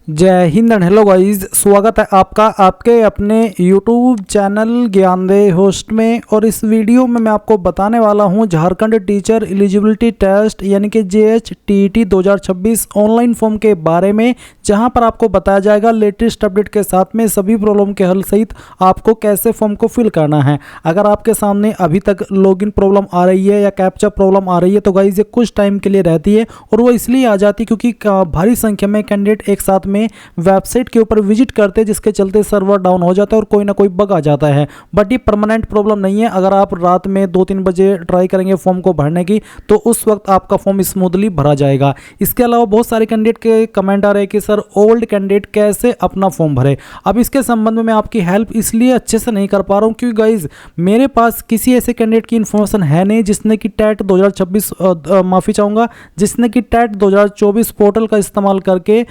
जय Hind and hello guys, स्वागत है आपका आपके अपने यूट्यूब चैनल ज्ञानदेह होस्ट में। और इस वीडियो में मैं आपको बताने वाला हूं झारखंड टीचर एलिजिबिलिटी टेस्ट यानी कि JHTET 2026 ऑनलाइन फॉर्म के बारे में, जहां पर आपको बताया जाएगा लेटेस्ट अपडेट के साथ में सभी प्रॉब्लम के हल सहित आपको कैसे फॉर्म को फिल करना है। अगर आपके सामने अभी तक लॉगिन प्रॉब्लम आ रही है या कैप्चा प्रॉब्लम आ रही है तो गाइस ये कुछ टाइम के लिए रहती है, और वो इसलिए आ जाती है क्योंकि भारी संख्या में कैंडिडेट एक साथ में वेबसाइट के ऊपर विजिट करते हैं, जिसके चलते सर्वर डाउन हो जाता है और कोई ना कोई बग आ जाता है। बट ये परमानेंट प्रॉब्लम नहीं है। अगर आप रात में 2-3 बजे ट्राई करेंगे फॉर्म को भरने की तो उस वक्त आपका फॉर्म स्मूथली भरा जाएगा। इसके अलावा बहुत सारे कैंडिडेट के कमेंट आ रहे हैं कि सर ओल्ड कैंडिडेट कैसे अपना फॉर्म भरे। अब इसके संबंध में मैं आपकी हेल्प इसलिए अच्छे से नहीं कर पा रहा हूँ क्योंकि गाइज मेरे पास किसी ऐसे कैंडिडेट की इन्फॉर्मेशन है नहीं जिसने कि टेट 2026 माफ़ी चाहूँगा जिसने कि टेट 2024 पोर्टल का इस्तेमाल करके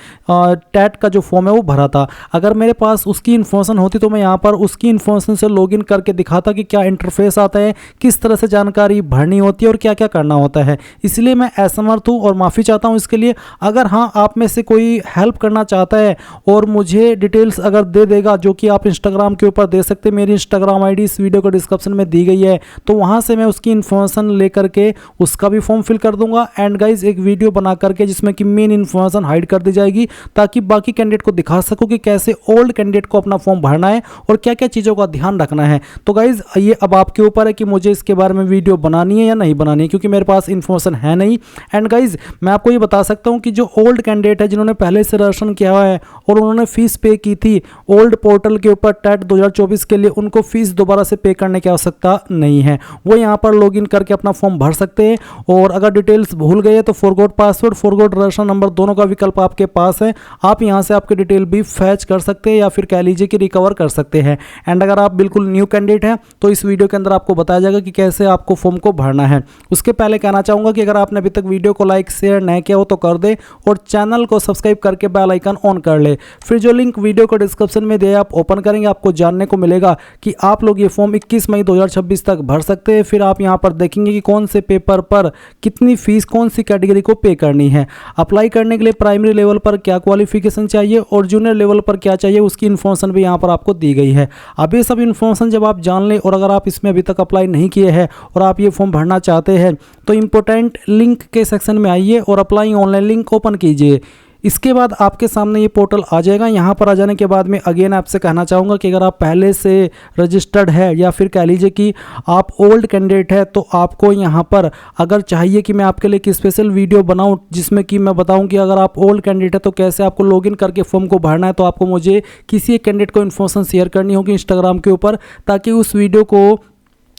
टेट का जो फॉर्म है वो भरा था। अगर मेरे पास उसकी इन्फॉर्मेशन होती तो मैं यहाँ पर उसकी इन्फॉर्मेशन से लॉगिन करके दिखाता कि क्या इंटरफेस आता है, किस तरह से जानकारी भरनी होती है और क्या क्या करना होता है। इसलिए मैं असमर्थ हूँ और माफ़ी चाहता हूँ इसके लिए। अगर हाँ आप में से कोई हेल्प करना चाहता है और मुझे डिटेल्स अगर दे देगा, जो कि आप इंस्टाग्राम के ऊपर दे सकते, मेरी इंस्टाग्राम ID इस वीडियो को डिस्क्रिप्शन में दी गई है, तो वहाँ से मैं उसकी इन्फॉर्मेशन लेकर के उसका भी फॉर्म फिल कर दूंगा। एंड गाइज एक वीडियो बना करके जिसमें कि मेन इन्फॉर्मेशन हाइड कर दी जाएगी ताकि बाकी कैंडिडेट को दिखा सकूं कि कैसे ओल्ड कैंडिडेट को अपना फॉर्म भरना है और क्या क्या चीज़ों का ध्यान रखना है। तो गाइज ये अब आपके ऊपर है कि मुझे इसके बारे में वीडियो बनानी है या नहीं बनानी है, क्योंकि मेरे पास इन्फॉर्मेशन है नहीं। एंड गाइज मैं आपको ये बता सकता हूं कि जो ओल्ड कैंडिडेट है जिन्होंने पहले से रजिस्ट्रेशन किया हुआ है और उन्होंने फीस पे की थी ओल्ड पोर्टल के ऊपर टेट 2024 के लिए, उनको फीस दोबारा से पे करने की आवश्यकता नहीं है। वो यहाँ पर लॉगिन करके अपना फॉर्म भर सकते हैं। और अगर डिटेल्स भूल गए तो forgot password, forgot registration number दोनों का विकल्प आपके पास है। आप यहाँ से आपके डिटेल भी फैच कर सकते हैं या फिर कह लीजिए कि रिकवर कर सकते हैं। एंड अगर आप बिल्कुल न्यू कैंडिडेट हैं तो इस वीडियो के अंदर आपको बताया जाएगा कि कैसे आपको फॉर्म को भरना है। उसके पहले कहना चाहूँगा कि अगर आपने अभी तक वीडियो को लाइक शेयर नहीं किया हो तो कर दे और चैनल को सब्सक्राइब करके बेल आइकन ऑन कर ले। फिर जो लिंक वीडियो को डिस्क्रिप्शन में दिया आप ओपन करेंगे, आपको जानने को मिलेगा कि आप लोग ये फॉर्म 21 मई 2026 तक भर सकते हैं। फिर आप यहाँ पर देखेंगे कि कौन से पेपर पर कितनी फीस कौन सी कैटेगरी को पे करनी है। अप्लाई करने के लिए प्राइमरी लेवल पर क्या क्वालिफिकेशन चाहिए और जूनियर लेवल पर क्या चाहिए उसकी इन्फॉर्मेशन भी यहाँ पर आपको दी गई है। अब ये सब इन्फॉर्मेशन जब आप जान लें और अगर आप इसमें अभी तक अप्लाई नहीं किए हैं और आप ये फॉर्म भरना चाहते हैं तो इंपॉर्टेंट लिंक के सेक्शन में आइए और अप्लाई ऑनलाइन लिंक ओपन कीजिए। इसके बाद आपके सामने ये पोर्टल आ जाएगा। यहाँ पर आ जाने के बाद में अगेन आपसे कहना चाहूँगा कि अगर आप पहले से रजिस्टर्ड है या फिर कह लीजिए कि आप ओल्ड कैंडिडेट है तो आपको यहाँ पर अगर चाहिए कि मैं आपके लिए एक स्पेशल वीडियो बनाऊँ जिसमें कि मैं बताऊँ कि अगर आप ओल्ड कैंडिडेट है तो कैसे आपको लॉगिन करके फॉर्म को भरना है, तो आपको मुझे किसी एक कैंडिडेट को इन्फॉर्मेशन शेयर करनी होगी इंस्टाग्राम के ऊपर, ताकि उस वीडियो को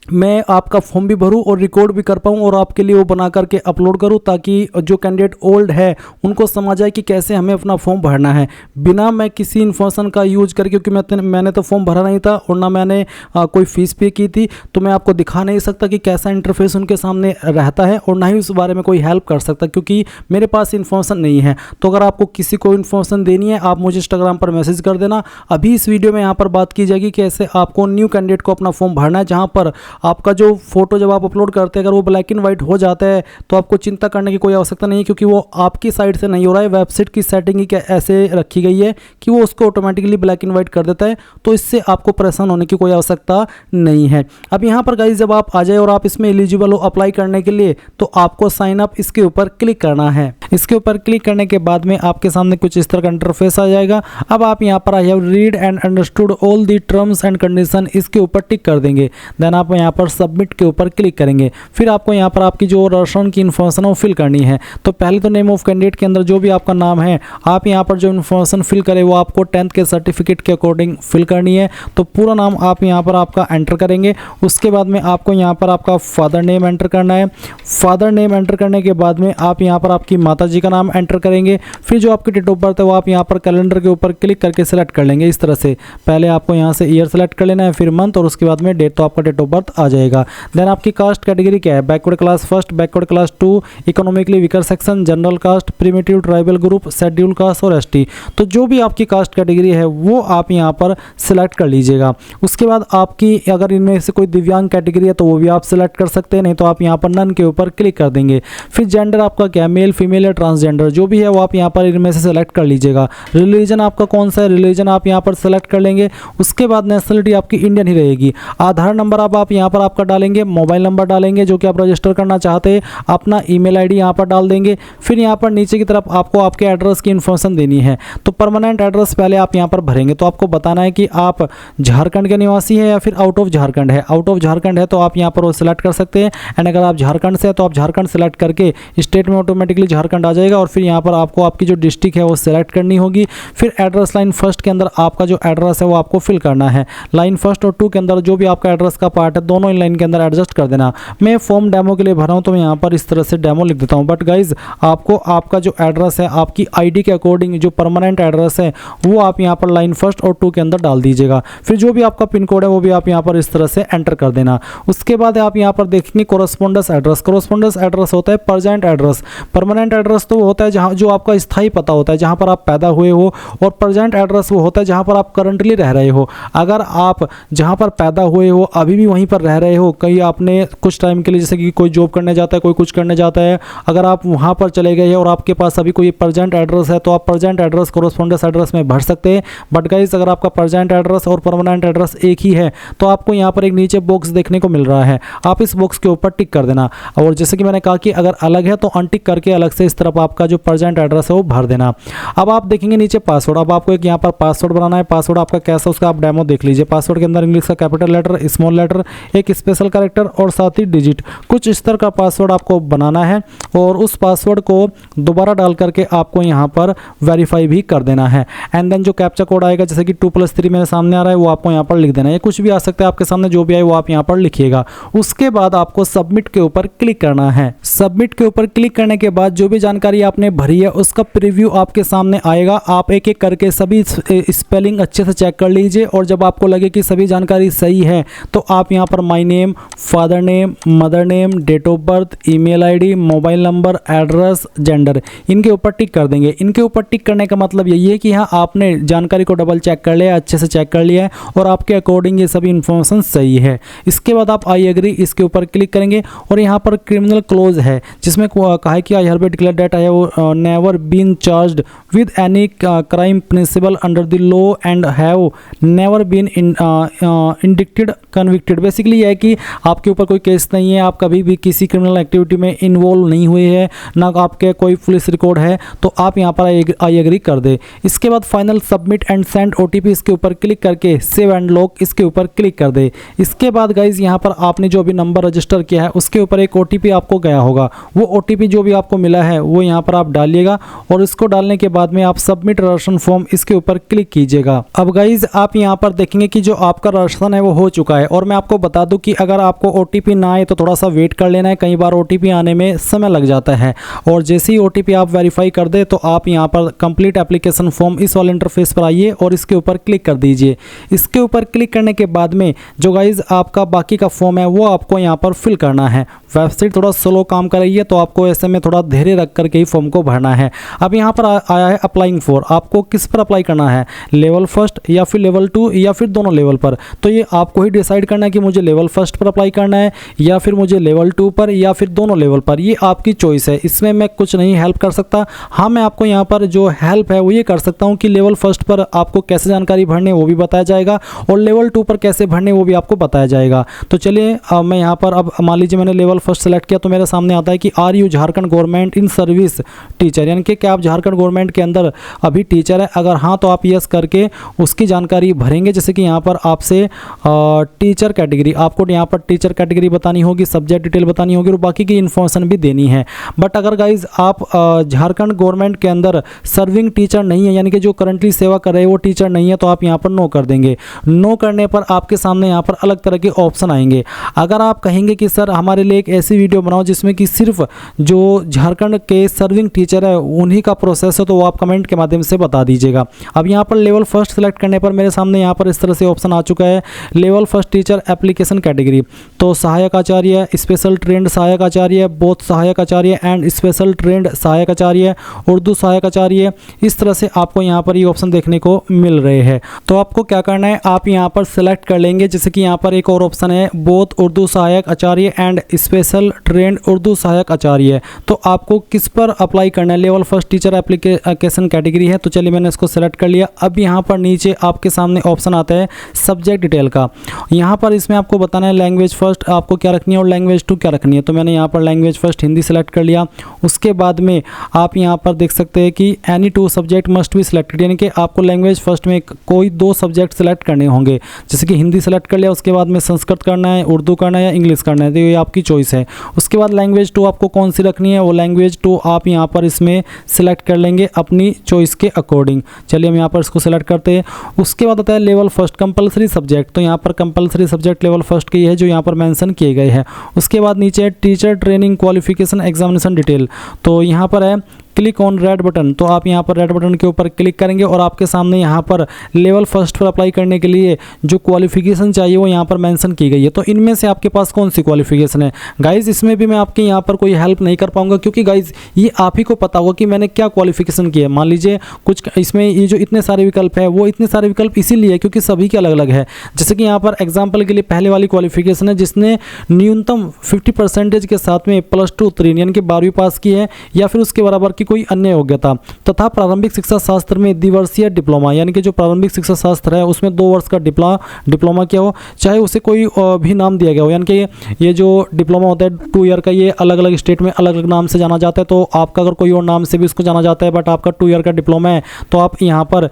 मैं आपका फॉर्म भी भरूं और रिकॉर्ड भी कर पाऊं और आपके लिए वो बना करके अपलोड करूं, ताकि जो कैंडिडेट ओल्ड है उनको समझ आए कि कैसे हमें अपना फॉर्म भरना है बिना मैं किसी इन्फॉर्मेशन का यूज करके, क्योंकि मैंने तो फॉर्म भरा नहीं था और ना मैंने कोई फीस पे की थी, तो मैं आपको दिखा नहीं सकता कि कैसा इंटरफेस उनके सामने रहता है और ना ही उस बारे में कोई हेल्प कर सकता क्योंकि मेरे पास इन्फॉर्मेशन नहीं है। तो अगर आपको किसी को इन्फॉर्मेशन देनी है आप मुझे इंस्टाग्राम पर मैसेज कर देना। अभी इस वीडियो में यहाँ पर बात की जाएगी कैसे आपको न्यू कैंडिडेट को अपना फॉर्म भरना है, जहाँ पर आपका जो फोटो जब आप अपलोड करते हैं अगर वो ब्लैक एंड व्हाइट हो जाता है तो आपको चिंता करने की कोई आवश्यकता नहीं है, क्योंकि वो आपकी साइड से नहीं हो रहा है। वेबसाइट की सेटिंग ही ऐसे रखी गई है कि वो उसको ऑटोमेटिकली ब्लैक एंड व्हाइट कर देता है, तो इससे आपको परेशान होने की कोई आवश्यकता नहीं है। अब यहाँ पर गाइस जब आप आ जाए और आप इसमें एलिजिबल हो अप्लाई करने के लिए तो आपको साइन अप इसके ऊपर क्लिक करना है। इसके ऊपर क्लिक करने के बाद में आपके सामने कुछ इस तरह का इंटरफेस आ जाएगा। अब आप यहाँ पर I have read and understood all the terms and condition, इसके ऊपर टिक कर देंगे। देन आप यहाँ पर सबमिट के ऊपर क्लिक करेंगे। फिर आपको यहाँ पर आपकी जो रजिस्ट्रेशन की इन्फॉर्मेशन है वो फिल करनी है। तो पहले तो नेम ऑफ कैंडिडेट के अंदर जो भी आपका नाम है आप यहाँ पर जो इन्फॉर्मेशन फिल करें वो आपको 10th के सर्टिफिकेट के अकॉर्डिंग फिल करनी है। तो पूरा नाम आप यहाँ पर आपका एंटर करेंगे। उसके बाद में आपको यहाँ पर आपका फादर नेम एंटर करना है। फादर नेम एंटर करने के बाद में आप यहाँ पर आपकी माता जी का नाम एंटर करेंगे। फिर जो आपकी डेट ऑफ बर्थ है वो आप यहाँ पर कैलेंडर के ऊपर क्लिक करके सेलेक्ट कर लेंगे। इस तरह से पहले आपको यहाँ से ईयर सेलेक्ट कर लेना है, फिर मंथ और उसके बाद में डेट, तो आपका डेट ऑफ बर्थ आ जाएगा। देन आपकी कास्ट कैटेगरी क्या है, backward class first, backward class 2, economically weaker section, general caste, primitive tribal group, schedule caste और ST। तो जो भी आपकी कास्ट कैटेगरी है वो आप यहाँ पर सिलेक्ट कर लीजिएगा। उसके बाद आपकी अगर इनमें से कोई दिव्यांग कैटेगरी है तो वो भी आप सिलेक्ट कर सकते हैं, नहीं तो आप यहाँ पर नन के ऊपर क्लिक कर देंगे। फिर जेंडर आपका क्या, मेल फीमेल फीमेल या ट्रांसजेंडर जो भी है वो आप यहाँ पर इनमें से सेलेक्ट कर लीजिएगा। रिलीजन आपका कौन सा है, रिलीजन आप यहाँ पर सेलेक्ट कर लेंगे। उसके बाद नेशनलिटी आपकी इंडियन ही रहेगी। आधार नंबर आप यहाँ पर आपका डालेंगे, मोबाइल नंबर डालेंगे जो कि आप रजिस्टर करना चाहते हैं, अपना ईमेल आईडी यहाँ पर डाल देंगे। फिर यहाँ पर नीचे की तरफ आपको आपके एड्रेस की इन्फॉर्मेशन देनी है। तो परमानेंट एड्रेस पहले आप यहाँ पर भरेंगे। तो आपको बताना है कि आप झारखंड के निवासी हैं या फिर आउट ऑफ झारखंड है। आउट ऑफ झारखंड है तो आप यहाँ पर वो सिलेक्ट कर सकते हैं, एंड अगर आप झारखंड से है तो आप झारखंड सेलेक्ट करके स्टेट में ऑटोमेटिकली झारखंड आ जाएगा। और फिर यहाँ पर आपको आपकी जो डिस्ट्रिक्ट है वो सिलेक्ट करनी होगी। फिर एड्रेस लाइन फर्स्ट के अंदर आपका जो एड्रेस है वो आपको फिल करना है। लाइन फर्स्ट और 2 के अंदर जो भी आपका एड्रेस का पार्ट है दोनों इन लाइन के अंदर एडजस्ट कर देना। मैं फॉर्म डेमो के लिए भरा हूँ तो मैं यहाँ पर इस तरह से डेमो लिख देता हूँ। बट गाइज आपको आपका जो एड्रेस है आपकी आईडी के अकॉर्डिंग जो परमानेंट एड्रेस है वो आप यहाँ पर लाइन फर्स्ट और 2 के अंदर डाल दीजिएगा। फिर जो भी आपका पिन कोड है वो भी आप यहाँ पर इस तरह से एंटर कर देना। उसके बाद आप यहाँ पर देखेंगे कोरस्पोंडेंस एड्रेस। कोरस्पोंडेंस एड्रेस होता है प्रेजेंट एड्रेस। परमानेंट एड्रेस तो वो होता है जहाँ जो आपका स्थायी पता होता है, जहाँ पर आप पैदा हुए हो, और प्रेजेंट एड्रेस वो होता है जहाँ पर आप करंटली रह रहे हो। अगर आप जहाँ पर पैदा हुए हो अभी भी वहीं पर रह रहे हो, कहीं आपने कुछ टाइम के लिए जैसे कि कोई जॉब करने जाता है, कोई कुछ करने जाता है, अगर आप वहाँ पर चले गए और आपके पास अभी कोई प्रेजेंट एड्रेस है तो आप प्रेजेंट एड्रेस कोरस्पोंडेंस एड्रेस में भर सकते हैं। बट गाइस अगर आपका प्रेजेंट एड्रेस और परमानेंट एड्रेस एक ही है तो आपको यहाँ पर एक नीचे बॉक्स देखने को मिल रहा है, आप इस बॉक्स के ऊपर टिक कर देना। और जैसे कि मैंने कहा कि अगर अलग है तो अनटिक करके अलग से इस तरफ आपका जो प्रेजेंट एड्रेस है वो भर देना। अब आप देखेंगे नीचे पासवर्ड। अब आपको एक यहाँ पर पासवर्ड बनाना है। पासवर्ड आपका कैसा उसका आप डेमो देख लीजिए। पासवर्ड के अंदर इंग्लिश का कैपिटल लेटर, स्मॉल लेटर, एक स्पेशल कैरेक्टर और साथ ही डिजिट, कुछ इस तरह का पासवर्ड आपको बनाना है। और उस पासवर्ड को दोबारा डाल करके आपको यहाँ पर वेरीफाई भी कर देना है। एंड देन जो कैप्चा कोड आएगा जैसे कि 2+3 मेरे सामने आ रहा है वो आपको यहाँ पर लिख देना है। ये कुछ भी आ सकता है आपके सामने, जो भी आए वो आप यहाँ पर लिखिएगा। उसके बाद आपको सबमिट के ऊपर क्लिक करना है। सबमिट के ऊपर क्लिक करने के बाद जो भी जानकारी आपने भरी है उसका प्रीव्यू आपके सामने आएगा। आप एक एक करके सभी स्पेलिंग अच्छे से चेक कर लीजिए और जब आपको लगे कि सभी जानकारी सही है तो आप यहाँ पर my name, father name, mother name, date of birth, email ID, mobile number, address, gender, इनके ऊपर टिक कर देंगे। इनके ऊपर टिक करने का मतलब यही है कि हाँ आपने जानकारी को डबल चेक कर लिया, अच्छे से चेक कर लिया है और आपके अकॉर्डिंग ये सभी इन्फॉर्मेशन सही है। इसके बाद आप आई एग्री इसके ऊपर क्लिक करेंगे और यहाँ पर क्रिमिनल क्लोज है जिसमें कहा है कि I have declare that I have never been charged with any crime punishable under the law and have never been indicted convicted. Basically यह है कि आपके ऊपर कोई केस नहीं है, आप कभी भी किसी क्रिमिनल एक्टिविटी में इन्वॉल्व नहीं हुए हैं, ना आपके कोई पुलिस रिकॉर्ड है, तो आप यहाँ पर आई एग्री कर दे। इसके बाद final submit and send OTP इसके ऊपर क्लिक करके सेव एंड लॉक इसके ऊपर क्लिक कर दे। इसके बाद गाइज यहाँ पर आपने जो भी नंबर रजिस्टर किया है उसके ऊपर एक OTP आपको गया होगा, वो OTP जो भी आपको मिला है वो यहाँ पर आप डालिएगा और इसको डालने के बाद में आप सबमिट रजिस्ट्रेशन फॉर्म इसके ऊपर क्लिक कीजिएगा। अब गाइज आप यहाँ पर देखेंगे कि जो आपका रजिस्ट्रेशन है वो हो चुका है। और मैं आपको बता दूं कि अगर आपको OTP ना आए तो थोड़ा सा वेट कर लेना है, कई बार OTP आने में समय लग जाता है। और जैसे ही OTP आप वेरीफाई कर दे तो आप यहाँ पर कंप्लीट एप्लीकेशन फॉर्म इस वाले इंटरफेस पर आइए और इसके ऊपर क्लिक कर दीजिए। इसके ऊपर क्लिक करने के बाद में जो गाइज आपका बाकी का फॉर्म है वो आपको यहाँ पर फिल करना है। वेबसाइट थोड़ा स्लो काम कर रही है तो आपको ऐसे में थोड़ा धैर्य रख करके ही फॉर्म को भरना है। अब यहाँ पर आया है अप्लाइंग फॉर, आपको किस पर अप्लाई करना है, लेवल फर्स्ट या फिर लेवल 2 या फिर दोनों लेवल पर। तो ये आपको ही डिसाइड करना है कि मुझे लेवल फर्स्ट पर अप्लाई करना है या फिर मुझे लेवल 2 पर या फिर दोनों लेवल पर, ये आपकी चॉइस है। इसमें मैं कुछ नहीं हेल्प कर सकता। हाँ मैं आपको यहाँ पर जो हेल्प है वो ये कर सकता हूँ कि लेवल फर्स्ट पर आपको कैसे जानकारी भरने वो भी बताया जाएगा और लेवल 2 पर कैसे भरने वो भी आपको बताया जाएगा। तो चलिए मैं यहाँ पर अब मान लीजिए मैंने लेवल फर्स्ट सेलेक्ट किया तो मेरे सामने आता है कि are you Jharkhand government in service teacher, यानी कि क्या आप झारखंड गवर्नमेंट के अंदर अभी टीचर है। अगर हाँ तो आप यस करके उसकी जानकारी भरेंगे। जैसे कि यहाँ पर आपसे टीचर कैटेगरी, आपको यहाँ पर टीचर कैटेगरी बतानी होगी, सब्जेक्ट डिटेल बतानी होगी और बाकी की इन्फॉर्मेशन भी देनी है। बट अगर गाइज आप झारखंड गवर्नमेंट के अंदर सर्विंग टीचर नहीं है, यानी कि जो करंटली सेवा कर रहे हैं वो टीचर नहीं है, तो आप यहाँ पर नो कर देंगे। नो करने पर आपके सामने यहाँ पर अलग तरह के ऑप्शन आएंगे। अगर आप कहेंगे कि सर हमारे लिए एक ऐसी वीडियो बनाओ जिसमें कि सिर्फ जो झारखंड के सर्विंग टीचर है उन्हीं का प्रोसेस है, तो वो आप कमेंट के माध्यम से बता दीजिएगा। अब यहाँ पर लेवल फर्स्ट सेलेक्ट करने पर मेरे सामने यहाँ पर इस तरह से ऑप्शन आ चुका है, level first teacher application category. तो सहायक आचार्य, स्पेशल ट्रेंड सहायक आचार्य, बोथ सहायक आचार्य एंड स्पेशल ट्रेंड सहायक आचार्य, उर्दू सहायक आचार्य, इस तरह से आपको यहाँ पर ये ऑप्शन देखने को मिल रहे हैं। तो आपको क्या करना है, आप यहाँ पर सेलेक्ट कर लेंगे। जैसे कि यहाँ पर एक और ऑप्शन है बोथ उर्दू सहायक आचार्य एंड स्पेशल ट्रेंड उर्दू सहायक आचार्य। तो आपको किस पर अप्लाई करना है, level first teacher application category है। तो चलिए मैंने इसको सेलेक्ट कर लिया। अब यहाँ पर नीचे आपके सामने ऑप्शन आता है सब्जेक्ट डिटेल का। यहाँ पर इसमें आपको बताना है लैंग्वेज फर्स्ट आपको क्या रखनी है और लैंग्वेज टू क्या रखनी है। तो मैंने यहाँ पर लैंग्वेज फर्स्ट हिंदी सेलेक्ट कर लिया। उसके बाद में आप यहाँ पर देख सकते हैं कि any two subject must be selected, यानी कि आपको लैंग्वेज फर्स्ट में कोई 2 सब्जेक्ट सेलेक्ट करने होंगे। जैसे कि हिंदी सेलेक्ट कर लिया, उसके बाद में संस्कृत करना है, उर्दू करना है या इंग्लिश करना है, तो ये आपकी चॉइस है। उसके बाद लैंग्वेज टू आपको कौन सी रखनी है, वो लैंग्वेज टू आप यहाँ पर इसमें सेलेक्ट कर लेंगे अपनी चॉइस के अकॉर्डिंग। चलिए हम यहाँ पर इसको सेलेक्ट करते हैं। उसके बाद आता है लेवल फर्स्ट कंपलसरी सब्जेक्ट। तो यहाँ पर कंपलसरी सब्जेक्ट लेवल फर्स्ट की है जो यहाँ पर मेंशन किए गए हैं। उसके बाद नीचे teacher training qualification examination detail. तो यहाँ पर है क्लिक ऑन रेड बटन। तो आप यहाँ पर रेड बटन के ऊपर क्लिक करेंगे और आपके सामने यहाँ पर लेवल फर्स्ट पर अप्लाई करने के लिए जो क्वालिफिकेशन चाहिए वो यहाँ पर मेंशन की गई है। तो इनमें से आपके पास कौन सी क्वालिफिकेशन है गाइज, इसमें भी मैं आपके यहाँ पर कोई हेल्प नहीं कर पाऊंगा, क्योंकि गाइज ये आप ही को पता होगा कि मैंने क्या क्वालिफिकेशन की है। मान लीजिए कुछ इसमें ये जो इतने सारे विकल्प है वो इतने सारे विकल्प इसीलिए क्योंकि सभी के अलग अलग है। जैसे कि यहाँ पर एग्जाम्पल के लिए पहले वाली क्वालिफिकेशन है जिसने न्यूनतम 50% के साथ में +2 उत्तीर्ण यानी कि 12वीं पास की है या फिर उसके बराबर की कोई अन्य योग्यता तथा प्रारंभिक शिक्षा शास्त्र में द्विवर्षीय डिप्लोमा, यानी कि जो प्रारंभिक शिक्षा शास्त्र है उसमें 2 वर्ष का डिप्लोमा किया हो, चाहे उसे कोई भी नाम दिया गया हो। यानी कि ये जो डिप्लोमा होता है 2 ईयर का, ये अलग अलग स्टेट में अलग अलग नाम से जाना जाता है। तो आपका अगर कोई और नाम से भी उसको जाना जाता है बट आपका 2 ईयर का डिप्लोमा है, तो आप यहाँ पर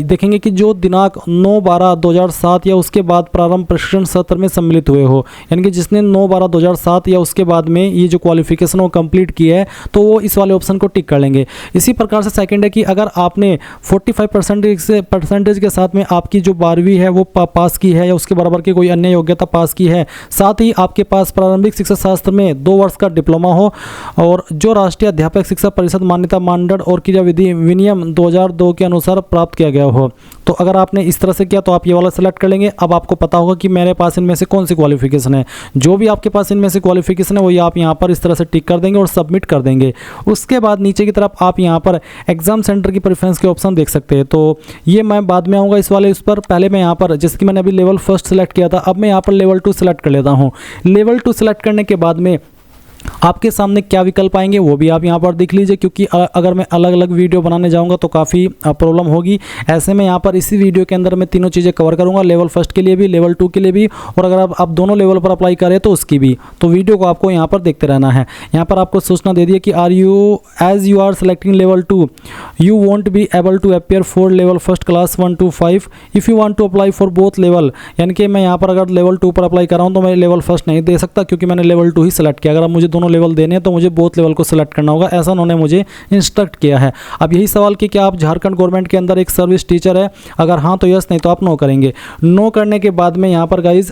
देखेंगे कि जो दिनांक 9/12/2007 या उसके बाद प्रारंभ प्रशिक्षण सत्र में सम्मिलित हुए हो, यानी कि जिसने 9/12/2007 या उसके बाद में ये जो क्वालिफिकेशन वो कंप्लीट की है तो वो इस वाले ऑप्शन को टिक कर लेंगे। इसी प्रकार से सेकंड है कि अगर आपने 45% के साथ में आपकी जो 12वीं है वो पास की है या उसके बराबर की कोई अन्य योग्यता पास की है, साथ ही आपके पास प्रारंभिक शिक्षा शास्त्र में 2 वर्ष का डिप्लोमा हो और जो राष्ट्रीय अध्यापक शिक्षा परिषद मान्यता मानदंड और क्रियाविधि विनियम 2002 के अनुसार प्राप्त किया गया हो। तो अगर आपने इस तरह से किया तो आप ये वाला सेलेक्ट कर लेंगे। अब आपको पता होगा कि मेरे पास इनमें से कौन सी क्वालिफिकेशन है। जो भी आपके पास इनमें से क्वालिफिकेशन है वो आप यहाँ पर इस तरह से टिक कर देंगे और सबमिट कर देंगे। उसके बाद नीचे की तरफ आप यहाँ पर एग्जाम सेंटर की प्रेफरेंस के ऑप्शन देख सकते हैं। तो ये मैं बाद में आऊँगा इस वाले उस पर। पहले मैं यहाँ पर जैसे कि मैंने अभी लेवल फर्स्ट सेलेक्ट किया था, अब मैं यहाँ पर लेवल 2 सेलेक्ट कर लेता हूँ। लेवल 2 सेलेक्ट करने के बाद में आपके सामने क्या विकल्प आएंगे वो भी आप यहाँ पर देख लीजिए, क्योंकि अगर मैं अलग अलग वीडियो बनाने जाऊँगा तो काफ़ी प्रॉब्लम होगी। ऐसे में यहाँ पर इसी वीडियो के अंदर मैं तीनों चीज़ें कवर करूँगा, लेवल फर्स्ट के लिए भी, लेवल 2 के लिए भी, और अगर आप दोनों लेवल पर अप्लाई करें तो उसकी भी। तो वीडियो को आपको यहाँ पर देखते रहना है। यहाँ पर आपको सूचना दे दिए कि as you are selecting level 2 you won't be able to appear for level first class 1 to 5 if you want to apply for both level. यानी कि मैं यहाँ पर अगर लेवल 2 पर अप्लाई कर रहा हूँ तो मैं लेवल फर्स्ट नहीं दे सकता क्योंकि मैंने लेवल 2 ही सेलेक्ट किया। अगर आप मुझे दोनों लेवल देने हैं तो मुझे बोथ लेवल को सिलेक्ट करना होगा, ऐसा उन्होंने मुझे इंस्ट्रक्ट किया है। अब यही सवाल कि क्या आप झारखंड गवर्नमेंट के अंदर एक सर्विस टीचर है, अगर हाँ तो यस, नहीं तो आप नो करेंगे। नो करने के बाद में यहाँ पर गाइज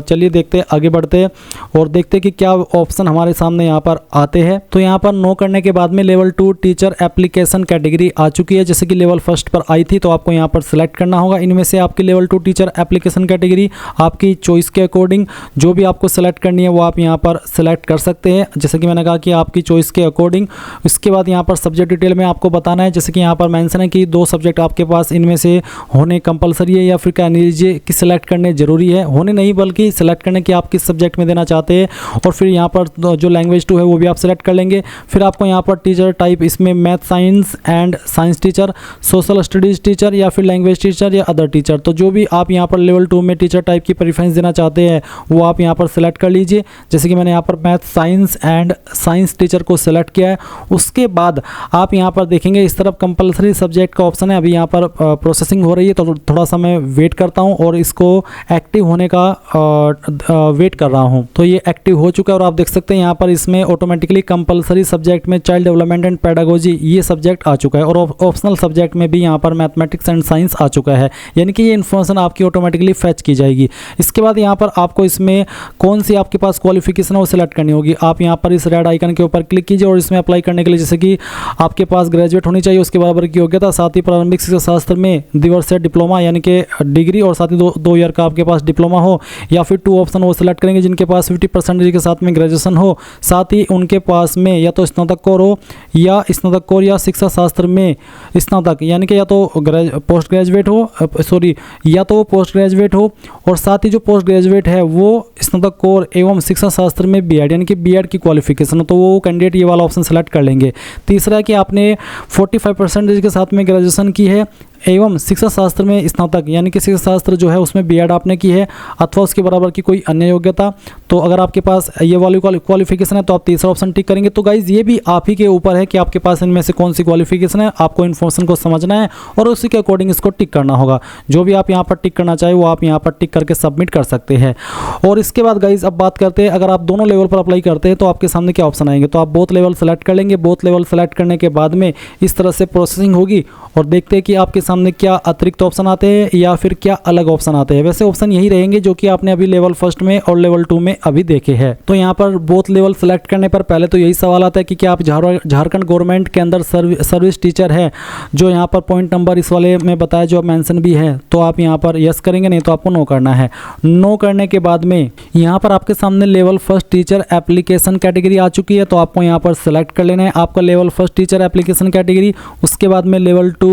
चलिए देखते हैं, आगे बढ़ते हैं और देखते हैं कि क्या ऑप्शन हमारे सामने यहाँ पर आते हैं। तो यहाँ पर नो करने के बाद में लेवल 2 टीचर एप्लीकेशन कैटेगरी आ चुकी है, जैसे कि लेवल फर्स्ट पर आई थी। तो आपको यहाँ पर सिलेक्ट करना होगा इनमें से आपकी लेवल 2 टीचर एप्लीकेशन कैटेगरी आपकी चॉइस के अकॉर्डिंग जो भी आपको सेलेक्ट करनी है वो आप यहाँ पर सेलेक्ट कर सकते हैं, जैसे कि मैंने कहा कि आपकी चॉइस के अकॉर्डिंग। उसके बाद यहाँ पर सब्जेक्ट डिटेल में आपको बताना है, जैसे कि यहाँ पर मेंशन है कि 2 सब्जेक्ट आपके पास इनमें से होने कंपलसरी है या फिर कह लीजिए कि सिलेक्ट करने जरूरी है, होने नहीं बल्कि सिलेक्ट करने कि आप किस सब्जेक्ट में देना चाहते हैं। और फिर यहाँ पर जो लैंग्वेज 2 है वो भी आप सेलेक्ट कर लेंगे। फिर आपको यहाँ पर टीचर टाइप इसमें math science and science teacher, social studies teacher या फिर लैंग्वेज टीचर या अदर टीचर। तो जो भी आप यहाँ पर लेवल 2 में टीचर टाइप की प्रेफरेंस देना चाहते हैं वो आप यहाँ पर सेलेक्ट कर लीजिए, जैसे कि मैंने यहाँ पर math science and science teacher को सेलेक्ट किया है। उसके बाद आप यहाँ पर देखेंगे इस तरफ कंपलसरी सब्जेक्ट का ऑप्शन है, अभी यहाँ पर प्रोसेसिंग हो रही है तो थोड़ा सा मैं वेट करता हूँ और इसको एक्टिव होने का वेट कर रहा हूँ। तो ये एक्टिव हो चुका है और आप देख सकते हैं यहाँ पर इसमें ऑटोमेटिकली कंपलसरी सब्जेक्ट में चाइल्ड डेवलपमेंट एंड पेडागोजी ये सब्जेक्ट आ चुका है और ऑप्शनल सब्जेक्ट में भी यहाँ पर मैथमेटिक्स एंड साइंस आ चुका है, यानी कि ये इन्फॉर्मेशन आपकी ऑटोमेटिकली फैच की जाएगी। इसके बाद यहाँ पर आपको इसमें कौन सी आपके पास क्वालिफिकेशन है वो सिलेक्ट करनी होगी। आप आप यहाँ पर इस रेड आइकन के ऊपर क्लिक कीजिए और इसमें अप्लाई करने के लिए जैसे कि आपके पास ग्रेजुएट होनी चाहिए, उसके बराबर की योग्यता, साथ ही प्रारंभिक शिक्षा शास्त्र में दिवर्ष से डिप्लोमा यानी कि डिग्री, और साथ ही दो ईयर का आपके पास डिप्लोमा हो, या फिर 2 ऑप्शन वो सिलेक्ट करेंगे जिनके पास 50% के साथ में ग्रेजुएशन हो, साथ ही उनके पास में या तो स्नातकोर हो या स्नातकोर या शिक्षा शास्त्र में स्नातक यानी कि या तो पोस्ट ग्रेजुएट हो, या तो पोस्ट ग्रेजुएट हो, और साथ ही जो पोस्ट ग्रेजुएट है वो स्नातकोर एवं शिक्षा शास्त्र में बीएड यानी कि बीएड की क्वालिफिकेशन हो, तो वो कैंडिडेट ये वाला ऑप्शन सेलेक्ट कर लेंगे। तीसरा है कि आपने 45% के साथ में ग्रेजुएशन की है एवं शिक्षा शास्त्र में स्नातक यानी कि शिक्षा शास्त्र जो है उसमें बीएड आपने की है अथवा उसके बराबर की कोई अन्य योग्यता, तो अगर आपके पास ये वाली क्वालिफिकेशन है तो आप तीसरा ऑप्शन टिक करेंगे। तो गाइज ये भी आप ही के ऊपर है कि आपके पास इनमें से कौन सी क्वालिफिकेशन है, आपको इन्फॉर्मेशन को समझना है और उसी के अकॉर्डिंग इसको टिक करना होगा। जो भी आप यहाँ पर टिक करना चाहे वो आप यहाँ पर टिक करके सबमिट कर सकते हैं। और इसके बाद गाइज अब बात करते हैं, अगर आप दोनों लेवल पर अप्लाई करते हैं तो आपके सामने क्या ऑप्शन आएंगे, तो आप बोथ लेवल सेलेक्ट कर लेंगे। बोथ लेवल सेलेक्ट करने के बाद में इस तरह से प्रोसेसिंग होगी और देखते हैं कि आपके सामने क्या अतिरिक्त ऑप्शन आते हैं या फिर क्या अलग ऑप्शन आते हैं। वैसे ऑप्शन यही रहेंगे जो कि आपने अभी लेवल फर्स्ट में और लेवल 2 में अभी देखे हैं। तो यहाँ पर बोथ लेवल सेलेक्ट करने पर पहले तो यही सवाल आता है कि क्या आप झारखंड गवर्नमेंट के अंदर सर्विस टीचर है, जो यहाँ पर पॉइंट नंबर इस वाले में बताया जो मेंशन भी है, तो आप यहाँ पर यस करेंगे, नहीं तो आपको नो करना है। नो करने के बाद में यहाँ पर आपके सामने level first teacher application category आ चुकी है, तो आपको यहाँ पर सेलेक्ट कर लेना है आपका level first teacher application category. उसके बाद में लेवल 2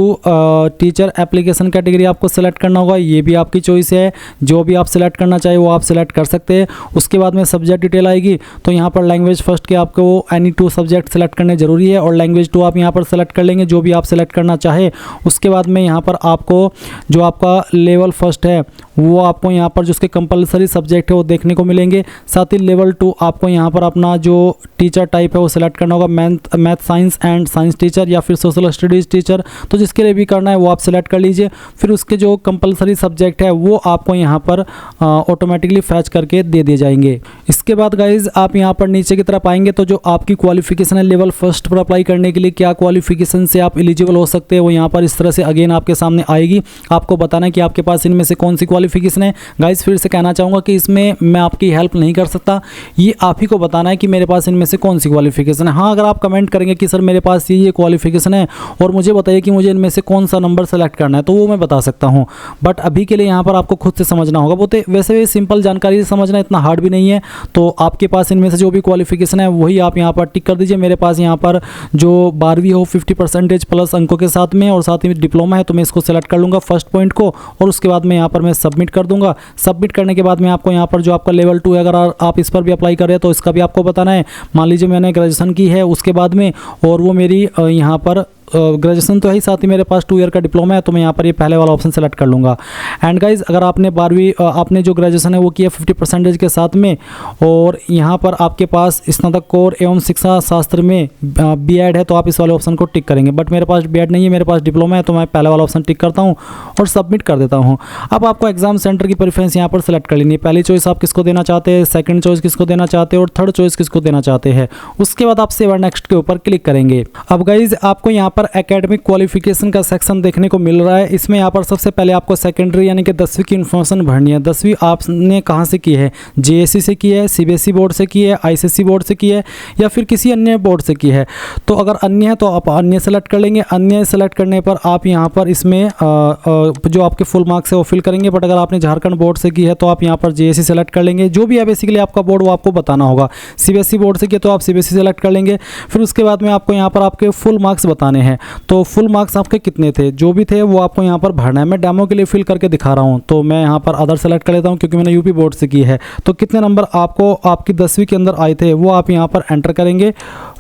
टीचर एप्लीकेशन कैटेगरी आपको सेलेक्ट करना होगा, ये भी आपकी चॉइस है, जो भी आप सेलेक्ट करना चाहे वो आप सेलेक्ट कर सकते हैं। उसके बाद में सब्जेक्ट डिटेल आएगी, तो यहाँ पर लैंग्वेज फर्स्ट के आपको एनी 2 सब्जेक्ट सेलेक्ट करने जरूरी है और लैंग्वेज 2 आप यहाँ पर सेलेक्ट कर लेंगे जो भी आप सेलेक्ट करना चाहे। उसके बाद में यहाँ पर आपको जो आपका लेवल फर्स्ट है वो आपको यहाँ पर जो उसके कंपलसरी सब्जेक्ट है वो देखने को मिलेंगे। साथ ही लेवल 2 आपको यहाँ पर अपना जो टीचर टाइप है वो सिलेक्ट करना होगा, math science and science teacher या फिर सोशल स्टडीज़ टीचर, तो जिसके लिए भी करना है वो आप सिलेक्ट कर लीजिए। फिर उसके जो कंपलसरी सब्जेक्ट है वो आपको यहाँ पर ऑटोमेटिकली फैच करके दे दिए जाएंगे। इसके बाद गाइज आप यहाँ पर नीचे की तरफ आएंगे तो जो आपकी क्वालिफिकेशन है लेवल फर्स्ट पर अप्लाई करने के लिए क्या क्वालिफिकेशन से आप एलिजिबल हो सकते हैं वो यहाँ पर इस तरह से अगेन आपके सामने आएगी। आपको बताना है कि आपके पास इनमें से कौन सी क्वालिफिकेशन है। गाइज फिर से कहना चाहूँगा कि इसमें मैं आपकी हेल्प नहीं कर सकता, ये आप ही को बताना है कि मेरे पास इनमें से कौन सी क्वालिफिकेशन है। हाँ, अगर आप कमेंट करेंगे कि सर मेरे पास ये क्वालिफिकेशन है और मुझे बताइए कि मुझे इनमें से कौन सा नंबर सेलेक्ट करना है, तो वो मैं बता सकता हूँ, बट अभी के लिए यहाँ पर आपको खुद से समझना होगा। वो वैसे सिंपल जानकारी से समझना इतना हार्ड भी नहीं है। तो आपके पास इनमें से जो भी क्वालिफिकेशन है वही आप यहाँ पर टिक कर दीजिए। मेरे पास यहाँ पर जो 12वीं हो 50% प्लस अंकों के साथ में और साथ ही डिप्लोमा है, तो मैं इसको सेलेक्ट कर लूँगा फर्स्ट पॉइंट को और उसके बाद मैं यहाँ पर मैं सबमिट कर दूंगा। सबमिट करने के बाद में आपको यहाँ पर जो आपका लेवल 2 है अगर आप इस पर भी अप्लाई कर रहे हैं तो इसका भी आपको बताना है। मान लीजिए मैंने ग्रेजुएशन की है उसके बाद में और वो मेरी यहाँ पर ग्रेजुएशन तो है ही, साथ ही मेरे पास 2 ईयर का डिप्लोमा है, तो मैं यहाँ पर ये पहले वाला ऑप्शन सेलेक्ट कर लूँगा। एंड गाइज अगर आपने 12वीं आपने जो ग्रेजुएशन है वो किया 50% के साथ में और यहाँ पर आपके पास स्नातकोर एवं शिक्षा शास्त्र में बीएड है, तो आप इस वाले ऑप्शन को टिक करेंगे। बट मेरे पास बीएड नहीं है, मेरे पास डिप्लोमा है, तो मैं पहले वाला ऑप्शन टिक करता हूँ और सबमिट कर देता हूँ। अब आपको एग्जाम सेंटर की प्रेफरेंस यहाँ पर सेलेक्ट कर लेनी है। पहली चॉइस आप किसको देना चाहते हैं, सेकंड चॉइस किसको देना चाहते हैं और थर्ड चॉइस किसको देना चाहते हैं। उसके बाद आप सेव नेक्स्ट के ऊपर क्लिक करेंगे। अब गाइज आपको यहाँ पर एकेडमिक क्वालिफिकेशन का सेक्शन देखने को मिल रहा है। इसमें यहाँ पर सबसे पहले आपको सेकेंडरी यानी कि 10वीं की इन्फॉर्मेशन भरनी है। 10वीं आपने कहाँ से की है, जेएससी से की है, सीबीएसई बोर्ड से की है, आईसीएसई बोर्ड से की है या फिर किसी अन्य बोर्ड से की है। तो अगर अन्य है तो आप अन्य सेलेक्ट कर लेंगे। अन्य सेलेक्ट करने पर आप यहाँ पर इसमें जो आपके फुल मार्क्स है वो फिल करेंगे। बट अगर आपने झारखंड बोर्ड से की है तो आप यहाँ पर जेएससी सेलेक्ट कर लेंगे। जो भी है बेसिकली आपका बोर्ड वो आपको बताना होगा। सीबीएसई बोर्ड से किया तो आप सीबीएसई सेलेक्ट कर लेंगे। फिर उसके बाद में आपको यहाँ पर आपके फुल मार्क्स बताने हैं। तो फुल मार्क्स आपके कितने थे, जो भी थे वो आपको यहाँ पर भरना है। मैं डेमो के लिए फिल करके दिखा रहा हूँ, तो मैं यहाँ पर अदर सेलेक्ट कर लेता हूँ क्योंकि मैंने यूपी बोर्ड से की है। तो कितने नंबर आपको आपकी 10वीं के अंदर आए थे वो आप यहाँ पर एंटर करेंगे।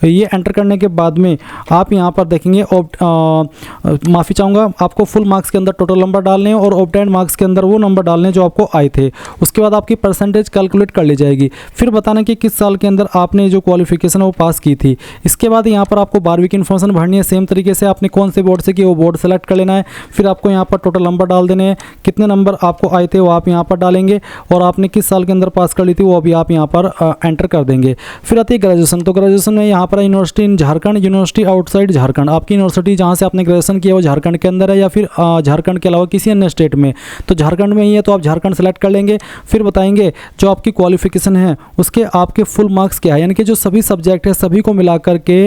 ये एंटर करने के बाद में आप यहाँ पर देखेंगे माफ़ी चाहूँगा, आपको फुल मार्क्स के अंदर टोटल नंबर डालने हैं और ऑब्टेन्ड मार्क्स के अंदर वो नंबर डालने हैं जो आपको आए थे। उसके बाद आपकी परसेंटेज कैलकुलेट कर ली जाएगी। फिर बताना कि किस साल के अंदर आपने जो क्वालिफिकेशन है वो पास की थी। इसके बाद यहाँ पर आपको 12वीं की इन्फॉर्मेशन भरनी है। सेम तरीके तरीके से आपने कौन से बोर्ड से किया वो बोर्ड सेलेक्ट कर लेना है। फिर आपको यहाँ पर टोटल नंबर डाल देने हैं, कितने नंबर आपको आए थे वो आप यहाँ पर डालेंगे, और आपने किस साल के अंदर पास कर ली थी वो अभी आप यहाँ पर एंटर कर देंगे। फिर आती है ग्रेजुएशन। तो ग्रेजुएशन में यहाँ पर यूनिवर्सिटी इन झारखंड, यूनिवर्सिटी आउटसाइड झारखंड, आपकी यूनिवर्सिटी जहाँ से आपने ग्रेजुएशन किया वो झारखंड के अंदर है या फिर झारखंड के अलावा किसी अन्य स्टेट में, तो झारखंड में ही है तो आप झारखंड सेलेक्ट कर लेंगे। फिर बताएंगे जो आपकी क्वालिफिकेशन है उसके आपके फुल मार्क्स क्या है, यानी कि जो सभी सब्जेक्ट है सभी को मिला करके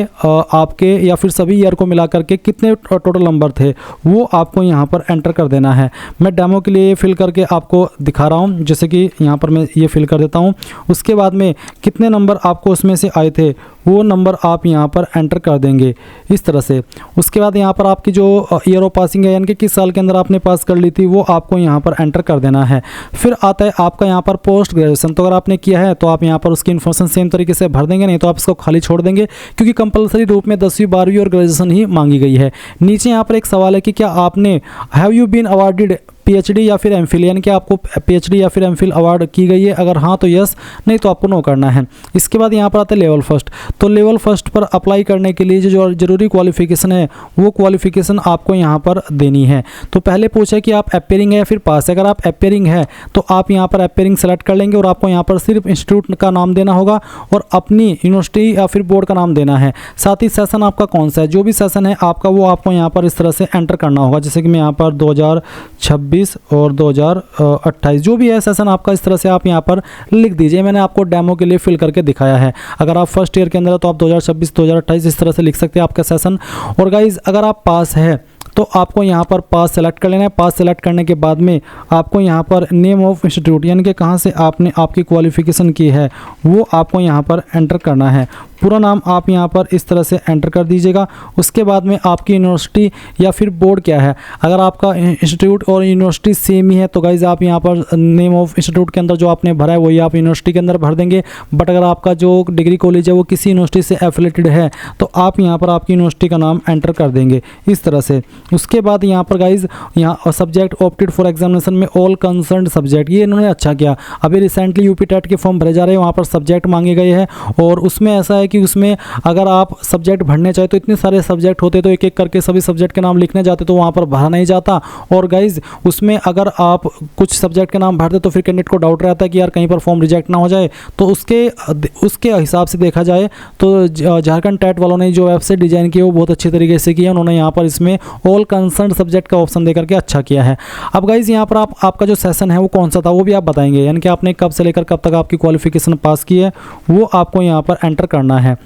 आपके या फिर सभी ईयर को मिला करके कितने टोटल नंबर थे वो आपको यहाँ पर एंटर कर देना है। मैं डेमो के लिए फिल करके आपको दिखा रहा हूँ, जैसे कि यहाँ पर मैं ये फिल कर देता हूँ। उसके बाद में कितने नंबर आपको उसमें से आए थे वो नंबर आप यहाँ पर एंटर कर देंगे इस तरह से। उसके बाद यहाँ पर आपकी जो ईयर ऑफ पासिंग है यानी कि किस साल के अंदर आपने पास कर ली थी वो आपको यहाँ पर एंटर कर देना है। फिर आता है आपका यहाँ पर पोस्ट ग्रेजुएशन। तो अगर आपने किया है तो आप यहाँ पर उसकी इन्फॉर्मेशन सेम तरीके से भर देंगे, नहीं तो आप इसको खाली छोड़ देंगे क्योंकि कंपलसरी रूप में 10वीं 12वीं और ग्रेजुएशन ही मांगी गई है। नीचे यहाँ पर एक सवाल है कि क्या आपने have you been awarded PhD या फिर एमफिल, यानी कि आपको पीएचडी या फिर एमफिल अवार्ड की गई है, अगर हाँ तो यस, नहीं तो आपको नो करना है। इसके बाद यहाँ पर आता है लेवल फर्स्ट। तो लेवल फर्स्ट पर अप्लाई करने के लिए जो जरूरी क्वालिफिकेशन है वो क्वालिफिकेशन आपको यहाँ पर देनी है। तो पहले पूछा कि आप अपेयरिंग है या फिर पास है। अगर आप अपेयरिंग है तो आप यहाँ पर अपेयरिंग सेलेक्ट कर लेंगे और आपको यहाँ पर सिर्फ इंस्टीट्यूट का नाम देना होगा और अपनी यूनिवर्सिटी या फिर बोर्ड का नाम देना है। साथ ही सेशन आपका कौन सा है, जो भी सेशन है आपका वो आपको यहाँ पर इस तरह से एंटर करना होगा, जैसे कि मैं यहाँ पर 2026 और 2028 जो भी है सेशन आपका इस तरह से आप यहाँ पर लिख दीजिए। मैंने आपको डेमो के लिए फिल करके दिखाया है। अगर आप फर्स्ट ईयर के अंदर है तो आप 2026 2028 इस तरह से लिख सकते हैं आपका सेशन। और गाइज अगर आप पास है तो आपको यहाँ पर पास सेलेक्ट कर लेना है। पास सेलेक्ट करने के बाद में आपको यहाँ पर नेम ऑफ इंस्टीट्यूट यानी कि कहाँ से आपने आपकी क्वालिफिकेशन की है वो आपको यहाँ पर एंटर करना है। पूरा नाम आप यहाँ पर इस तरह से एंटर कर दीजिएगा। उसके बाद में आपकी यूनिवर्सिटी या फिर बोर्ड क्या है, अगर आपका इंस्टीट्यूट और यूनिवर्सिटी सेम ही है तो गाइज आप यहाँ पर नेम ऑफ इंस्टीट्यूट के अंदर जो आपने भरा है वही आप यूनिवर्सिटी के अंदर भर देंगे। बट अगर आपका जो डिग्री कॉलेज है वो किसी यूनिवर्सिटी से एफिलेटेड है तो आप यहाँ पर आपकी यूनिवर्सिटी का नाम एंटर कर देंगे इस तरह से। उसके बाद यहाँ पर गाइज यहाँ सब्जेक्ट ऑप्टेड फॉर एग्जामिनेशन में ऑल कंसर्न सब्जेक्ट, ये इन्होंने अच्छा किया। अभी रिसेंटली यूपी टेट के फॉर्म भरे जा रहे हैं, वहाँ पर सब्जेक्ट मांगे गए हैं और उसमें ऐसा है कि उसमें अगर आप सब्जेक्ट भरने चाहे तो इतने सारे सब्जेक्ट होते तो एक एक करके सभी सब्जेक्ट के नाम लिखने जाते तो वहाँ पर भरा नहीं जाता। और गाइज उसमें अगर आप कुछ सब्जेक्ट के नाम भरते तो फिर कैंडिडेट को डाउट रहता है कि यार कहीं पर फॉर्म रिजेक्ट ना हो जाए। तो उसके हिसाब से देखा जाए तो झारखंड टेट वालों ने जो वेबसाइट डिजाइन की है वो बहुत अच्छी तरीके से की है। उन्होंने यहाँ पर इसमें ऑल कंसर्न सब्जेक्ट का ऑप्शन देकर के अच्छा किया है। अब गाइज यहाँ पर आपका जो सेशन है वो कौन सा था वो भी आप बताएंगे, यानी कि आपने कब से लेकर कब तक आपकी क्वालिफिकेशन पास की है वो आपको यहाँ पर एंटर करना है।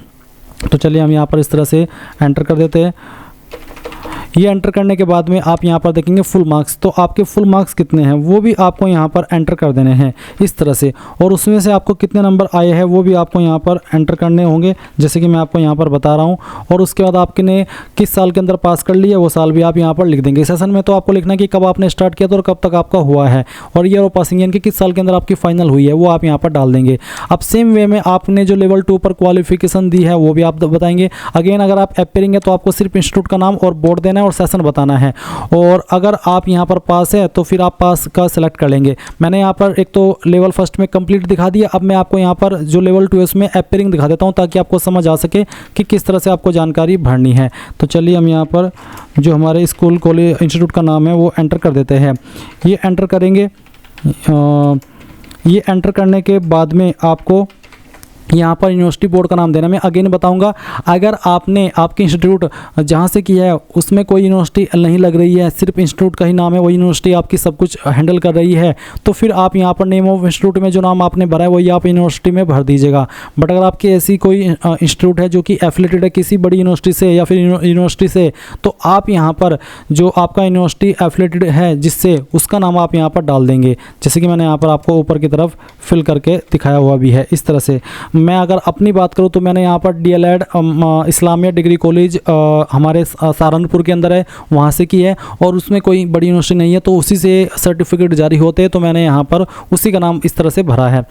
तो चलिए हम यहाँ पर इस तरह से एंटर कर देते हैं। ये एंटर करने के बाद में आप यहाँ पर देखेंगे फुल मार्क्स, तो आपके फुल मार्क्स कितने हैं वो भी आपको यहाँ पर एंटर कर देने हैं इस तरह से। और उसमें से आपको कितने नंबर आए हैं वो भी आपको यहाँ पर एंटर करने होंगे, जैसे कि मैं आपको यहाँ पर बता रहा हूँ। और उसके बाद आपने किस साल के अंदर पास कर लिया वो साल भी आप यहाँ पर लिख देंगे। सेशन में तो आपको लिखना है कि कब आपने स्टार्ट किया था और कब तक आपका हुआ है, और ईयर ऑफ पासिंग यानी कि किस साल के अंदर आपकी फाइनल हुई है वो आप यहाँ पर डाल देंगे। अब सेम वे में आपने जो लेवल 2 पर क्वालिफिकेशन दी है वो भी आप बताएंगे। अगेन अगर आप अपेयरिंग है तो आपको सिर्फ इंस्टीट्यूट का नाम और बोर्ड देना है और सेशन बताना है। और अगर आप यहाँ पर पास है तो फिर आप पास का सिलेक्ट कर लेंगे। मैंने यहाँ पर एक तो लेवल फर्स्ट में कंप्लीट दिखा दिया, अब मैं आपको यहाँ पर जो लेवल 2 है उसमें अपेयरिंग दिखा देता हूँ ताकि आपको समझ आ सके कि किस तरह से आपको जानकारी भरनी है। तो चलिए हम यहाँ पर जो हमारे स्कूल कॉलेज इंस्टीट्यूट का नाम है वो एंटर कर देते हैं। ये एंटर करेंगे। ये एंटर करने के बाद में आपको यहाँ पर यूनिवर्सिटी बोर्ड का नाम देना। मैं अगेन बताऊंगा, अगर आपने आपके इंस्टीट्यूट जहाँ से किया है उसमें कोई यूनिवर्सिटी नहीं लग रही है, सिर्फ इंस्टीट्यूट का ही नाम है, वही यूनिवर्सिटी आपकी सब कुछ हैंडल कर रही है, तो फिर आप यहाँ पर नेम ऑफ इंस्टीट्यूट में जो नाम आपने भरा है वही आप यूनिवर्सिटी में भर दीजिएगा। बट अगर आपकी ऐसी कोई इंस्टीट्यूट है जो कि एफिलेटेड है किसी बड़ी यूनिवर्सिटी से या फिर यूनिवर्सिटी से, तो आप यहाँ पर जो आपका यूनिवर्सिटी एफिलेटेड है जिससे उसका नाम आप यहाँ पर डाल देंगे, जैसे कि मैंने यहाँ पर आपको ऊपर की तरफ फिल करके दिखाया हुआ भी है इस तरह से। मैं अगर अपनी बात करूं तो मैंने यहाँ पर डीएलएड इस्लामिया डिग्री कॉलेज हमारे सहारनपुर के अंदर है, वहाँ से की है और उसमें कोई बड़ी यूनिवर्सिटी नहीं है, तो उसी से सर्टिफिकेट जारी होते हैं, तो मैंने यहाँ पर उसी का नाम इस तरह से भरा है।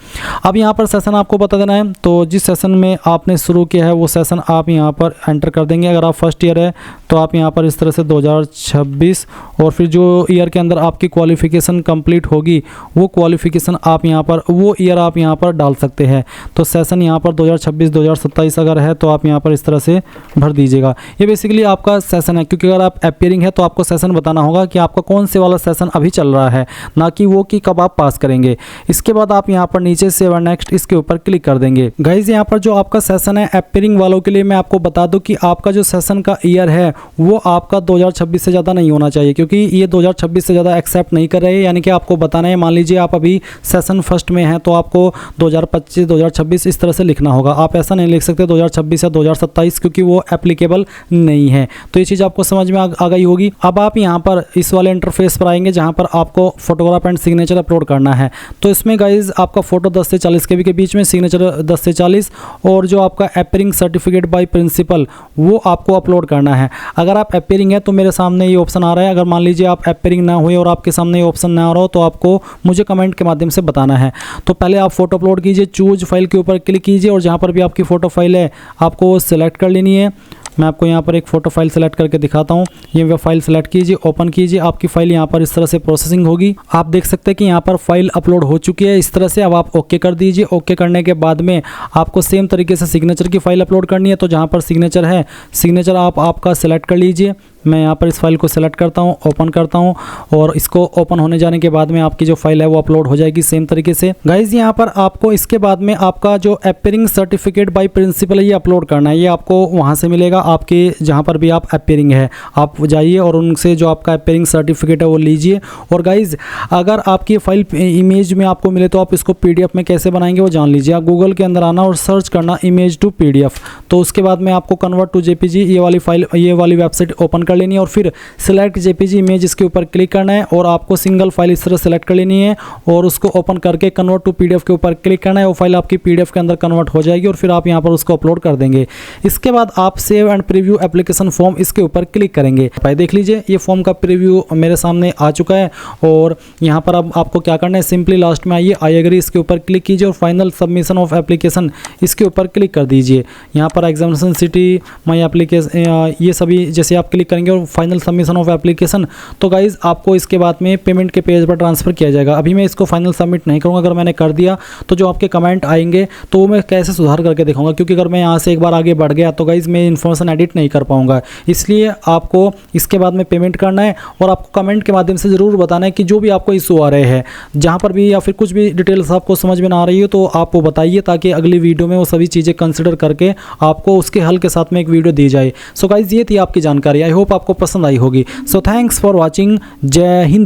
अब यहाँ पर सेशन आपको बता देना है, तो जिस सेशन में आपने शुरू किया है वो सेशन आप यहाँ पर एंटर कर देंगे। अगर आप फर्स्ट ईयर है तो आप यहाँ पर इस तरह से 2026 और फिर जो ईयर के अंदर आपकी क्वालिफिकेशन कंप्लीट होगी वो क्वालिफिकेशन आप यहाँ पर वो ईयर आप यहाँ पर डाल सकते हैं। तो सेशन सेशन यहाँ पर 2026 2027 अगर है तो आप यहाँ पर इस तरह से भर दीजिएगा। ये बेसिकली आपका सेशन है, क्योंकि अगर आप अपीयरिंग है तो आपको सेशन बताना होगा कि आपका कौन से वाला सेशन अभी चल रहा है, ना कि वो कि कब आप पास करेंगे। इसके बाद आप यहाँ पर नीचे सेव एंड नेक्स्ट इसके ऊपर क्लिक कर देंगे। गाइज यहाँ पर जो आपका सेशन है अपीयरिंग वालों के लिए मैं आपको बता दूं कि आपका जो सेशन का ईयर है वो आपका 2026 से ज़्यादा नहीं होना चाहिए, क्योंकि ये 2026 से ज़्यादा एक्सेप्ट नहीं कर रहे हैं। यानी कि आपको बताना है, मान लीजिए आप अभी सेशन फर्स्ट में हैं तो आपको 2025 2026 इस तरह से लिखना होगा। आप ऐसा नहीं लिख सकते 2026 या 2027, क्योंकि वो एप्लीकेबल नहीं है। तो ये चीज़ आपको समझ में आ गई होगी। अब आप यहाँ पर इस वाले इंटरफेस पर आएंगे जहाँ पर आपको फोटोग्राफ एंड सिग्नेचर अपलोड करना है। तो इसमें गाइज आपका फोटो 10 से 40 KB के बीच में, सिग्नेचर 10 से 40, और जो आपका अपीयरिंग सर्टिफिकेट बाय प्रिंसिपल वो आपको अपलोड करना है। अगर आप अपीयरिंग है तो मेरे सामने ये ऑप्शन आ रहा है। अगर मान लीजिए आप अपीयरिंग ना हुए और आपके सामने ये ऑप्शन ना आ रहा हो तो आपको मुझे कमेंट के माध्यम से बताना है। तो पहले आप फोटो अपलोड कीजिए, चूज फाइल के ऊपर क्लिक कीजिए और जहाँ पर भी आपकी फ़ोटो फाइल है आपको सेलेक्ट कर लेनी है। मैं आपको यहाँ पर एक फ़ोटो फाइल सेलेक्ट करके दिखाता हूँ। ये फाइल सेलेक्ट कीजिए, ओपन कीजिए। आपकी फ़ाइल यहाँ पर इस तरह से प्रोसेसिंग होगी। आप देख सकते हैं कि यहाँ पर फाइल अपलोड हो चुकी है। इस तरह से अब आप ओके कर दीजिए। ओके करने के बाद में आपको सेम तरीके से सिग्नेचर की फ़ाइल अपलोड करनी है। तो जहाँ पर सिग्नेचर है, सिग्नेचर आप आपका सेलेक्ट कर लीजिए। मैं यहाँ पर इस फाइल को सेलेक्ट करता हूँ, ओपन करता हूँ, और इसको ओपन होने जाने के बाद में आपकी जो फाइल है वो अपलोड हो जाएगी सेम तरीके से। गाइज यहाँ पर आपको इसके बाद में आपका जो अपीयरिंग सर्टिफिकेट बाय प्रिंसिपल है ये अपलोड करना है। ये आपको वहाँ से मिलेगा, आपके जहाँ पर भी आप अपीयरिंग है आप जाइए और उनसे जो आपका अपीयरिंग सर्टिफिकेट है वो लीजिए। और गाइज अगर आपकी फाइल इमेज में आपको मिले तो आप इसको PDF में कैसे बनाएंगे वो जान लीजिए। आप गूगल के अंदर आना और सर्च करना इमेज टू PDF। तो उसके बाद में आपको कन्वर्ट टू JPG ये वाली फाइल, ये वाली वेबसाइट ओपन कर लेनी है और फिर सिलेक्ट JPG इमेज इसके ऊपर क्लिक करना है और आपको सिंगल फाइल इस तरह सेलेक्ट कर लेनी है और उसको ओपन करके कन्वर्ट टू PDF के ऊपर क्लिक करना है। वो फाइल आपकी PDF के अंदर कन्वर्ट हो जाएगी और फिर आप यहाँ पर उसको अपलोड कर देंगे। इसके बाद आप save and preview application form इसके ऊपर क्लिक करेंगे। भाई देख लीजिए ये फॉर्म का प्रीव्यू मेरे सामने आ चुका है और यहाँ पर अब आपको क्या करना है, सिंपली लास्ट में आइए, आई एग्री इसके ऊपर क्लिक कीजिए और फाइनल सबमिशन ऑफ एप्लीकेशन इसके ऊपर क्लिक कर दीजिए। यहाँ पर एग्जामिनेशन सिटी, माई एप्लीकेशन, ये सभी जैसे आप क्लिक करेंगे और फाइनल सबमिशन ऑफ एप्लीकेशन, तो गाइज आपको इसके बाद में पेमेंट के पेज पर ट्रांसफर किया जाएगा। अभी मैं इसको फाइनल सबमिट नहीं करूँगा। अगर मैंने कर दिया तो जो आपके कमेंट आएंगे तो वो मैं कैसे सुधार करके दिखाऊंगा, क्योंकि अगर मैं यहाँ से एक बार आगे बढ़ गया तो गाइज मैं इन्फॉर्मेशन एडिट नहीं कर पाऊंगा। इसलिए आपको इसके बाद में पेमेंट करना है और आपको कमेंट के माध्यम से ज़रूर बताना है कि जो भी आपको इशू आ रहे हैं, जहाँ पर भी या फिर कुछ भी डिटेल्स आपको समझ में ना आ रही हो तो आप वो बताइए, ताकि अगली वीडियो में वो सभी चीज़ें कंसिडर करके आपको उसके हल के साथ में एक वीडियो दी जाए। सो गाइज ये थी आपकी जानकारी। आई होप आपको पसंद आई होगी। So thanks for watching. जय हिंद।